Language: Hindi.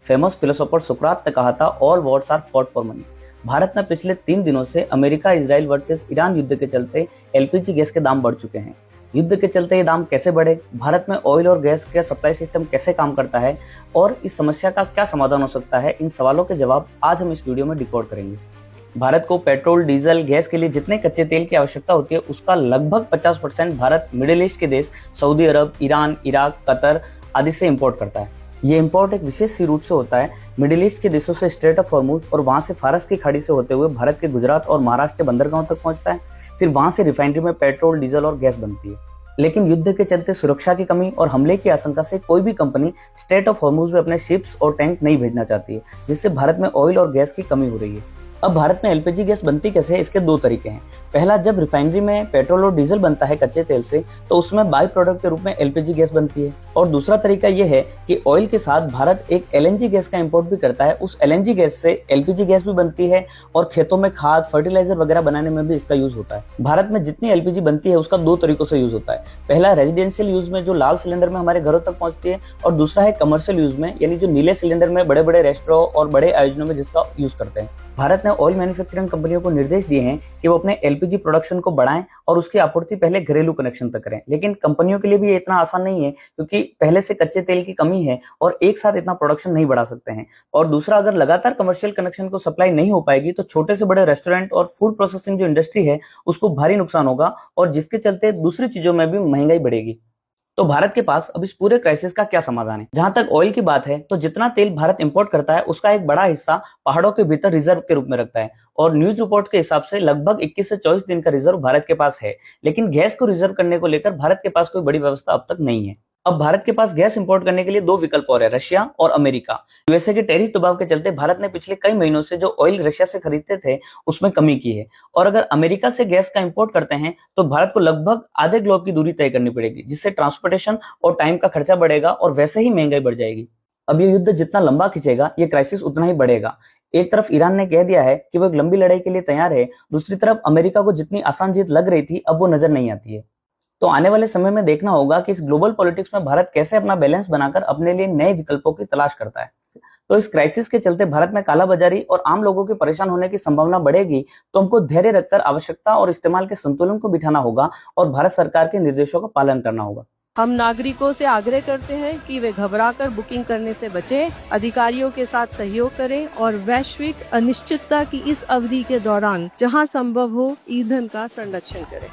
फेमस फिलोसोफर सुकरात ने कहा था, all wars are fought for money. Bharat में पिछले 3 दिनों से अमेरिका इजराइल वर्सेस ईरान युद्ध के चलते एलपीजी गैस के दाम बढ़ चुके हैं। युद्ध के चलते ये दाम कैसे बढ़े, भारत में ऑयल और गैस का सप्लाई सिस्टम कैसे काम करता है और इस समस्या का क्या समाधान हो सकता है, इन सवालों के जवाब आज हम इस वीडियो में डिकोड करेंगे। भारत को पेट्रोल, डीजल, गैस के लिए जितने कच्चे तेल की आवश्यकता होती है उसका लगभग 50% भारत मिडिल ईस्ट के देश सऊदी अरब, ईरान, इराक, कतर आदि से इंपोर्ट करता है। ये इंपोर्ट एक विशेष सी रूट से होता है, मिडिल ईस्ट के देशों से स्ट्रेट ऑफ हॉर्मुज और वहां से फारस की खाड़ी से होते हुए भारत के गुजरात और महाराष्ट्र के बंदरगाहों तक पहुंचता है। फिर वहां से रिफाइनरी में पेट्रोल, डीजल और गैस बनती है। लेकिन युद्ध के चलते सुरक्षा की कमी और हमले की आशंका से कोई भी कंपनी स्ट्रेट ऑफ हॉर्मुज में अपने शिप्स और टैंक नहीं भेजना चाहती है, जिससे भारत में ऑयल और गैस की कमी हो रही है। अब भारत में एलपीजी गैस बनती कैसे है, इसके 2 तरीके हैं। पहला, जब रिफाइनरी में पेट्रोल और डीजल बनता है कच्चे तेल से, तो उसमें बाई प्रोडक्ट के रूप में एलपीजी गैस बनती है। और दूसरा तरीका यह है कि ऑयल के साथ भारत एक एलएनजी गैस का इंपोर्ट भी करता है। उस एलएनजी गैस से एलपीजी गैस भी बनती है और खेतों में खाद, फर्टिलाइजर वगैरह बनाने में भी इसका यूज होता है। भारत में जितनी एलपीजी बनती है उसका 2 तरीकों से यूज होता है। पहला, रेजिडेंशियल यूज में जो लाल सिलेंडर में हमारे घरों तक पहुंचती है, और दूसरा है कमर्शियल यूज में, यानी जो नीले सिलेंडर में बड़े बड़े रेस्टोरेंट और बड़े आयोजनों में जिसका यूज करते हैं। भारत ने ऑयल मैन्युफैक्चरिंग कंपनियों को निर्देश दिए हैं कि वो अपने एलपीजी प्रोडक्शन को बढ़ाएं और उसकी आपूर्ति पहले घरेलू कनेक्शन तक करें। लेकिन कंपनियों के लिए भी ये इतना आसान नहीं है, क्योंकि पहले से कच्चे तेल की कमी है और एक साथ इतना प्रोडक्शन नहीं बढ़ा सकते हैं। और दूसरा, अगर लगातार कमर्शियल कनेक्शन को सप्लाई नहीं हो पाएगी तो छोटे से बड़े रेस्टोरेंट और फूड प्रोसेसिंग जो इंडस्ट्री है उसको भारी नुकसान होगा, और जिसके चलते दूसरी चीजों में भी महंगाई बढ़ेगी। तो भारत के पास अब इस पूरे क्राइसिस का क्या समाधान है? जहां तक ऑयल की बात है, तो जितना तेल भारत इंपोर्ट करता है उसका एक बड़ा हिस्सा पहाड़ों के भीतर रिजर्व के रूप में रखता है, और न्यूज रिपोर्ट के हिसाब से लगभग 21 से 24 दिन का रिजर्व भारत के पास है। लेकिन गैस को रिजर्व करने को लेकर भारत के पास कोई बड़ी व्यवस्था अब तक नहीं है। अब भारत के पास गैस इंपोर्ट करने के लिए 2 विकल्प और है, रशिया और अमेरिका। यूएसए के टैरिफ दबाव के चलते भारत ने पिछले कई महीनों से जो ऑयल रशिया से खरीदते थे उसमें कमी की है। और अगर अमेरिका से गैस का इंपोर्ट करते हैं तो भारत को लगभग आधे ग्लोब की दूरी तय करनी पड़ेगी, जिससे ट्रांसपोर्टेशन और टाइम का खर्चा बढ़ेगा और वैसे ही महंगाई बढ़ जाएगी। अब ये युद्ध जितना लंबा खिंचेगा, ये क्राइसिस उतना ही बढ़ेगा। एक तरफ ईरान ने कह दिया है कि वो एक लंबी लड़ाई के लिए तैयार है, दूसरी तरफ अमेरिका को जितनी आसान जीत लग रही थी अब वो नजर नहीं आती है। तो आने वाले समय में देखना होगा कि इस ग्लोबल पॉलिटिक्स में भारत कैसे अपना बैलेंस बनाकर अपने लिए नए विकल्पों की तलाश करता है। तो इस क्राइसिस के चलते भारत में कालाबाजारी और आम लोगों के परेशान होने की संभावना बढ़ेगी, तो हमको धैर्य रखकर आवश्यकता और इस्तेमाल के संतुलन को बिठाना होगा और भारत सरकार के निर्देशों का पालन करना होगा। हम नागरिकों से आग्रह करते हैं कि वे घबराकर बुकिंग करने से बचें, अधिकारियों के साथ सहयोग करें और वैश्विक अनिश्चितता की इस अवधि के दौरान जहां संभव हो ईंधन का संरक्षण करें।